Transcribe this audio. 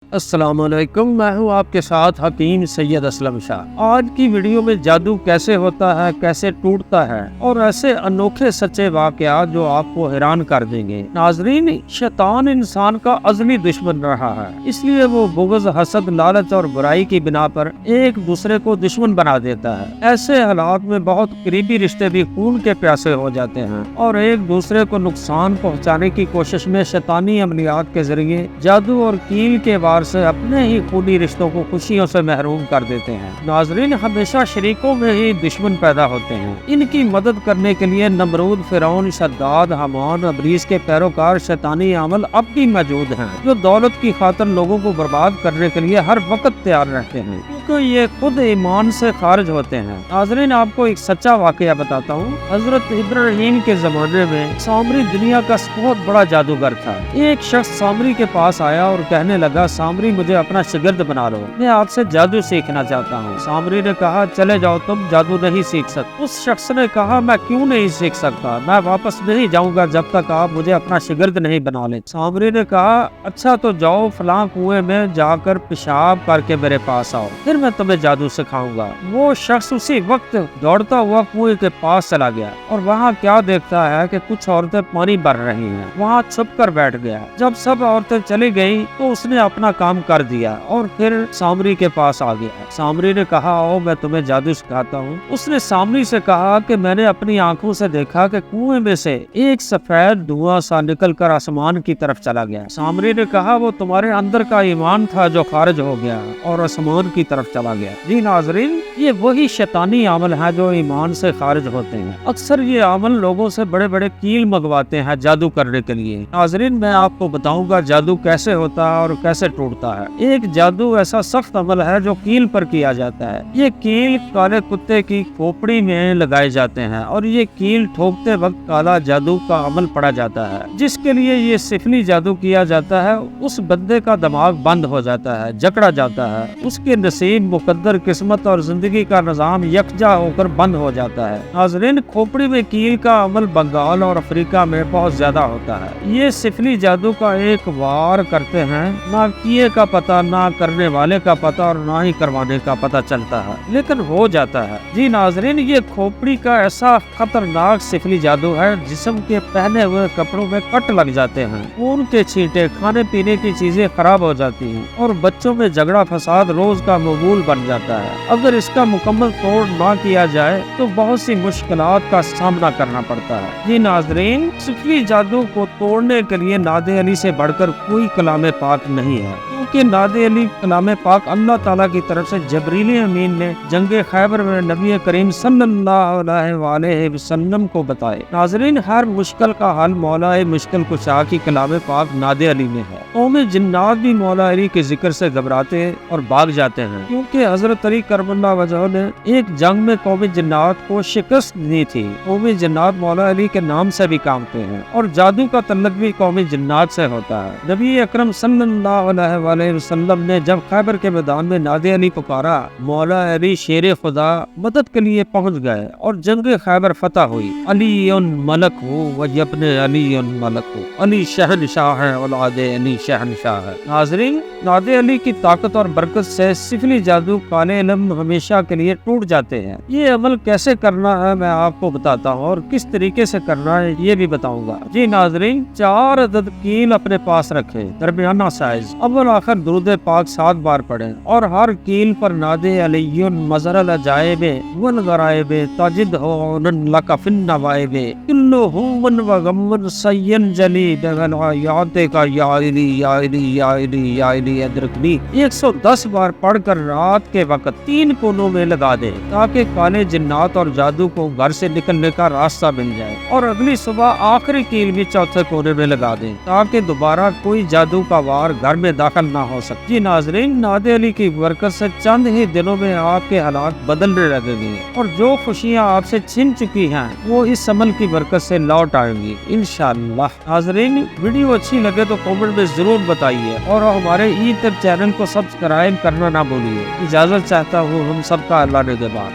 السلام علیکم، میں ہوں آپ کے ساتھ حکیم سید اسلم شاہ۔ آج کی ویڈیو میں جادو کیسے ہوتا ہے، کیسے ٹوٹتا ہے اور ایسے انوکھے سچے واقعات جو آپ کو حیران کر دیں گے۔ ناظرین، شیطان انسان کا ازلی دشمن رہا ہے، اس لیے وہ بغض، حسد، لالچ اور برائی کی بنا پر ایک دوسرے کو دشمن بنا دیتا ہے۔ ایسے حالات میں بہت قریبی رشتے بھی خون کے پیاسے ہو جاتے ہیں اور ایک دوسرے کو نقصان پہنچانے کی کوشش میں شیطانی عملیات کے ذریعے جادو اور کیل کے وار سے اپنے ہی خونی رشتوں کو خوشیوں سے محروم کر دیتے ہیں۔ ناظرین، ہمیشہ شریکوں میں ہی دشمن پیدا ہوتے ہیں۔ ان کی مدد کرنے کے لیے نمرود، فرعون، شداد، حامان، ابلیس کے پیروکار شیطانی عمل اب بھی موجود ہیں، جو دولت کی خاطر لوگوں کو برباد کرنے کے لیے ہر وقت تیار رہتے ہیں، کیونکہ یہ خود ایمان سے خارج ہوتے ہیں۔ ناظرین، آپ کو ایک سچا واقعہ بتاتا ہوں۔ حضرت ابراہیم کے زمانے میں سامری دنیا کا بہت بڑا جادوگر تھا۔ ایک شخص سامری کے پاس آیا اور کہنے لگا، سامری، مجھے اپنا شاگرد بنا لو، میں آپ سے جادو سیکھنا چاہتا ہوں۔ سامری نے کہا، چلے جاؤ، تم جادو نہیں سیکھ سکتے۔ اس شخص نے کہا، میں کیوں نہیں سیکھ سکتا؟ میں واپس نہیں جاؤں گا جب تک آپ مجھے اپنا شاگرد نہیں بنا لیں۔ سامری نے کہا، اچھا تو جاؤ، فلاں کنویں میں جا کر پیشاب کر کے میرے پاس آؤ، پھر میں تمہیں جادو سکھاؤں گا۔ وہ شخص اسی وقت دوڑتا ہوا کنویں کے پاس چلا گیا اور وہاں کیا دیکھتا ہے کہ کچھ عورتیں پانی بھر رہی ہیں۔ وہاں چھپ کر بیٹھ گیا۔ جب سب عورتیں چلی گئیں تو اس نے اپنا کام کر دیا اور پھر سامری کے پاس آ گیا۔ سامری نے کہا، آؤ، میں تمہیں جادو سکھاتا ہوں۔ اس نے سامری سے کہا کہ میں نے اپنی آنکھوں سے دیکھا کہ کنویں میں سے ایک سفید دھواں سا نکل کر آسمان کی طرف چلا گیا۔ سامری نے کہا، وہ تمہارے اندر کا ایمان تھا جو خارج ہو گیا اور آسمان کی طرف چلا گیا۔ جی ناظرین، یہ وہی شیطانی عمل ہے جو ایمان سے خارج ہوتے ہیں۔ اکثر یہ عمل لوگوں سے بڑے بڑے کیل منگواتے ہیں جادو کرنے کے لیے۔ ناظرین، میں آپ کو بتاؤں گا جادو کیسے ہوتا ہے اور کیسے ٹوٹتا ہے۔ ایک جادو ایسا سخت عمل ہے جو کیل پر کیا جاتا ہے۔ یہ کیل کالے کتے کی کھوپڑی میں لگائے جاتے ہیں اور یہ کیل ٹھوکتے وقت کالا جادو کا عمل پڑا جاتا ہے۔ جس کے لیے یہ سفلی جادو کیا جاتا ہے، اس بندے کا دماغ بند ہو جاتا ہے، جکڑا جاتا ہے، اس کے نصیب، مقدر، قسمت اور زندگی کا نظام یکجا ہو کر بند ہو جاتا ہے۔ ناظرین، کھوپڑی میں کیل کا عمل بنگال اور افریقہ میں بہت زیادہ ہوتا ہے۔ یہ سفلی جادو کا ایک وار کرتے ہیں، نہ کیے کا پتہ، نہ کرنے والے کا پتہ اور نہ ہی کروانے کا پتہ چلتا ہے، لیکن ہو جاتا ہے۔ جی ناظرین، یہ کھوپڑی کا ایسا خطرناک سفلی جادو ہے، جسم کے پہنے ہوئے کپڑوں میں کٹ لگ جاتے ہیں، خون کے چھینٹے، کھانے پینے کی چیزیں خراب ہو جاتی ہیں اور بچوں میں جھگڑا فساد روز کا معمول بن جاتا ہے۔ اگر اس کا مکمل توڑ نہ کیا جائے تو بہت سی مشکلات کا سامنا کرنا پڑتا ہے۔ جی ناظرین، سفلی جادو کو توڑنے کے لیے ناد علی سے بڑھ کر کوئی کلام پاک نہیں ہے، کیونکہ ناد علی کلام پاک اللہ تعالیٰ کی طرف سے جبریل امین نے جنگ خیبر میں نبی کریم صلی اللہ علیہ وآلہ وسلم کو بتائے۔ ناظرین، ہر مشکل کا حل مولا مشکل کشا کی کلام پاک ناد علی میں ہے۔ قوم جنات بھی مولا علی کے ذکر سے گھبراتے اور بھاگ جاتے ہیں، کیونکہ حضرت علی کرم اللہ وجہہ نے ایک جنگ میں قوم جنات کو شکست دی تھی۔ قوم جنات مولا علی کے نام سے بھی کامتے ہیں اور جادو کا تعلق بھی قوم جنات سے ہوتا ہے۔ نبی اکرم صلی اللہ علیہ وآلہ وسلم نے جب خیبر کے میدان میں ناد علی پکارا، مولا علی شیر خدا مدد کے لیے پہنچ گئے اور جنگ خیبر فتح ہوئی۔ علی ملک ہو و ابن علی ملک ہو، علی شہنشاہ ہے، اولاد علی شہنشاہ ہے۔ ناظرین، ناد علی کی طاقت اور برکت سے سفلی جادو کالے علم ہمیشہ کے لیے ٹوٹ جاتے ہیں۔ یہ عمل کیسے کرنا ہے میں آپ کو بتاتا ہوں اور کس طریقے سے کرنا ہے یہ بھی بتاؤں گا۔ جی ناظرین، 4 عدد کیل اپنے پاس رکھیں، درمیانہ سائز، اول آخر درود پاک 7 بار پڑھیں اور ہر کیل پر ناد علی مظہر العجائب والغرائب تجد ہون لک فی النوائب کلہ من و غم سین جلی بغلایات کا یا علی یا علی یا علی یا علی ادرکنی 110 بار پڑھ کر رات کے وقت 3 کونوں میں لگا دیں، تاکہ کالے جنات اور جادو کو گھر سے نکلنے کا راستہ مل جائے، اور اگلی صبح آخری کیل بھی چوتھے کونے میں لگا دیں، تاکہ دوبارہ کوئی جادو کا وار گھر میں داخل نہ ہو سکے۔ جی ناظرین، ناد علی کی برکت سے چند ہی دنوں میں آپ کے حالات بدلنے لگیں گے اور جو خوشیاں آپ سے چھن چکی ہیں وہ اس عمل کی برکت سے لوٹ آئیں گی انشاءاللہ۔ ناظرین، ویڈیو اچھی لگے تو کامنٹ میں ضرور بتائیے اور ہمارے یوٹیوب چینل کو سبسکرائب کرنا نہ بھولیے۔ اجازت چاہتا ہوں، ہم سب کا اللہ نگہبان۔